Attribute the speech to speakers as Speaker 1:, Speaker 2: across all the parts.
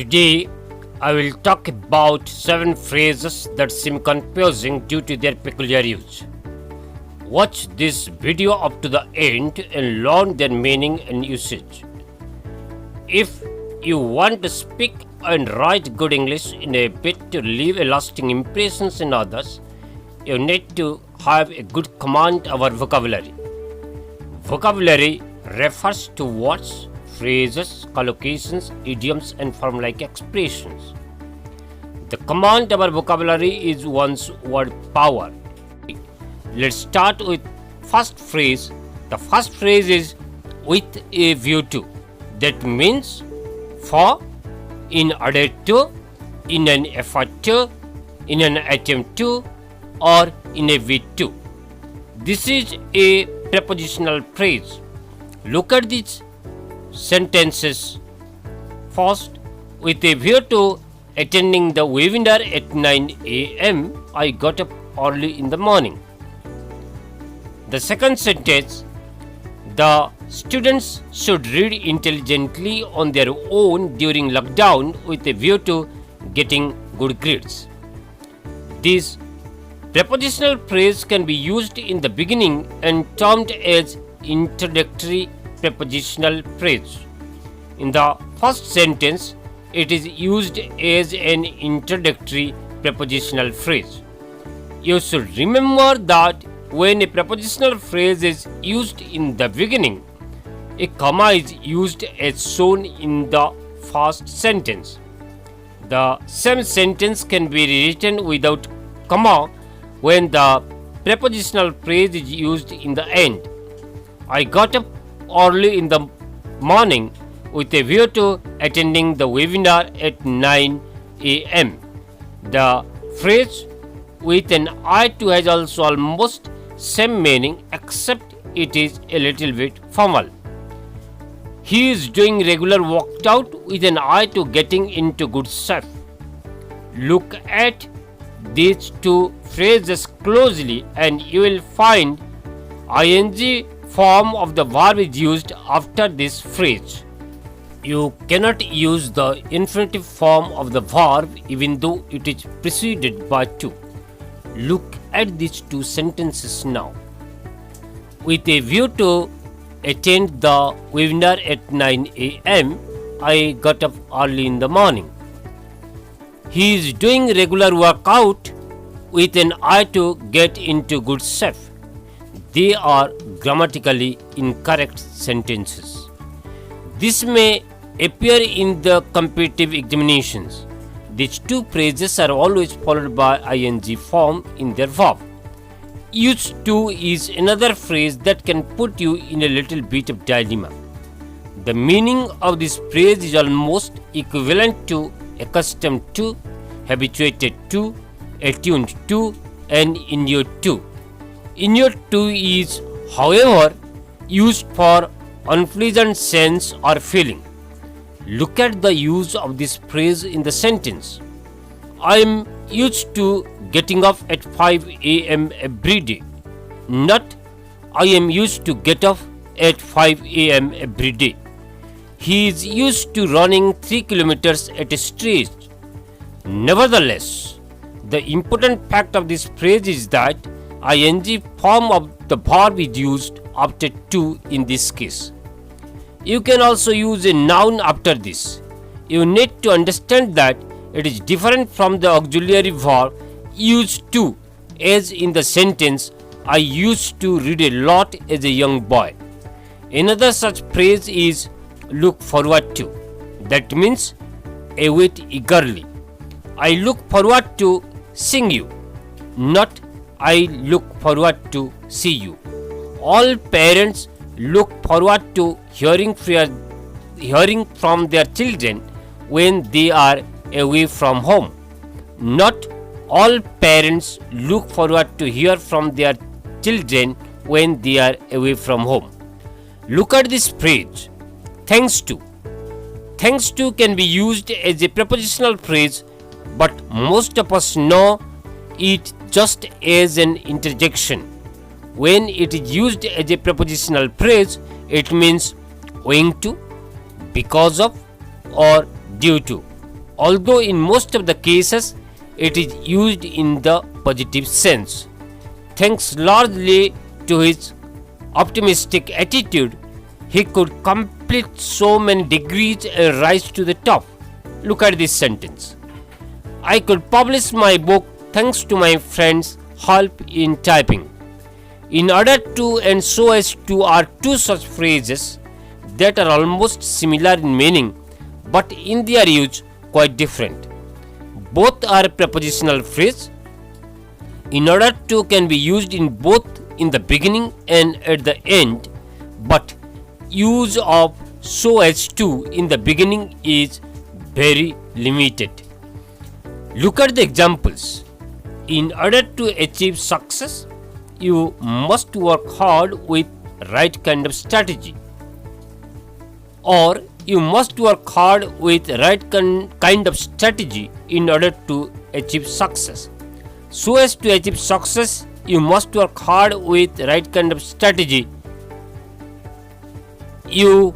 Speaker 1: Today, I will talk about 7 phrases that seem confusing due to their peculiar use. Watch this video up to the end and learn their meaning and usage. If you want to speak and write good English in a bit to leave a lasting impressions in others, you need to have a good command of our vocabulary. Vocabulary refers to words, phrases, collocations, idioms, and form-like expressions. The command of our vocabulary is one's word power. Let's start with first phrase. The first phrase is with a view to. That means for, in order to, in an effort to, in an attempt to, or in a way to. This is a prepositional phrase. Look at these sentences. First, with a view to attending the webinar at 9 a.m., I got up early in the morning. The second sentence, the students should read intelligently on their own during lockdown with a view to getting good grades. This prepositional phrase can be used in the beginning and termed as introductory prepositional phrase. In the first sentence, it is used as an introductory prepositional phrase. You should remember that when a prepositional phrase is used in the beginning, a comma is used as shown in the first sentence. The same sentence can be rewritten without comma when the prepositional phrase is used in the end. I got up early in the morning with a view to attending the webinar at 9 a.m. The phrase with an I to has also almost same meaning, except it is a little bit formal. He is doing regular workout with an eye to getting into good shape. Look at these two phrases closely and you will find ing form of the verb is used after this phrase. You cannot use the infinitive form of the verb even though it is preceded by to. Look at these two sentences now. With a view to attend the webinar at 9 a.m., I got up early in the morning. He is doing regular workout with an eye to get into good shape. They are grammatically incorrect sentences. This may appear in the competitive examinations. These two phrases are always followed by ing form in their verb. Used to is another phrase that can put you in a little bit of dilemma. The meaning of this phrase is almost equivalent to accustomed to, habituated to, attuned to, and inured to. Inured to is, however, used for unpleasant sense or feeling. Look at the use of this phrase in the sentence. I am used to getting up at 5 a.m. every day. Not I am used to get up at 5 a.m. every day. He is used to running 3 kilometers at a stretch. Nevertheless, the important fact of this phrase is that ing form of the verb is used after to in this case. You can also use a noun after this. You need to understand that it is different from the auxiliary verb used to, as in the sentence, I used to read a lot as a young boy. Another such phrase is look forward to. That means await eagerly. I look forward to seeing you, not I look forward to see you. All parents look forward to hearing from their children when they are away from home. Not all parents look forward to hear from their children when they are away from home. Look at this phrase, thanks to. Thanks to can be used as a prepositional phrase, but most of us know it just as an interjection. When it is used as a prepositional phrase, it means owing to, because of, or due to. although in most of the cases it is used in the positive sense. Thanks largely to his optimistic attitude, he could complete so many degrees and rise to the top. Look at this sentence. I could publish my book thanks to my friends' help in typing. In order to and so as to are two such phrases that are almost similar in meaning but in their use quite different. Both are prepositional phrase. In order to can be used in both in the beginning and at the end, but use of so as to in the beginning is very limited. Look at the examples. In order to achieve success, you must work hard with right kind of strategy. Or you must work hard with right kind of strategy in order to achieve success. So as to achieve success, you must work hard with right kind of strategy. You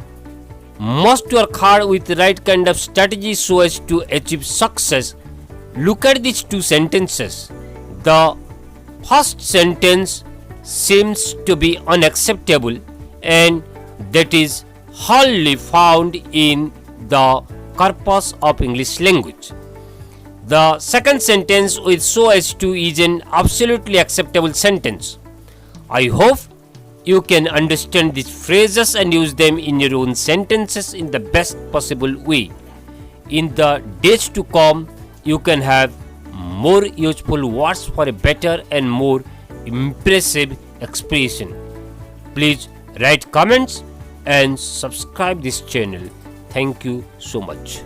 Speaker 1: must work hard with right kind of strategy so as to achieve success. Look at these two sentences. The first sentence seems to be unacceptable, and that is hardly found in the corpus of English language. The second sentence with so as to is an absolutely acceptable sentence. I hope you can understand these phrases and use them in your own sentences in the best possible way. In the days to come, you can have more useful words for a better and more impressive expression. Please write comments and subscribe this channel. Thank you so much.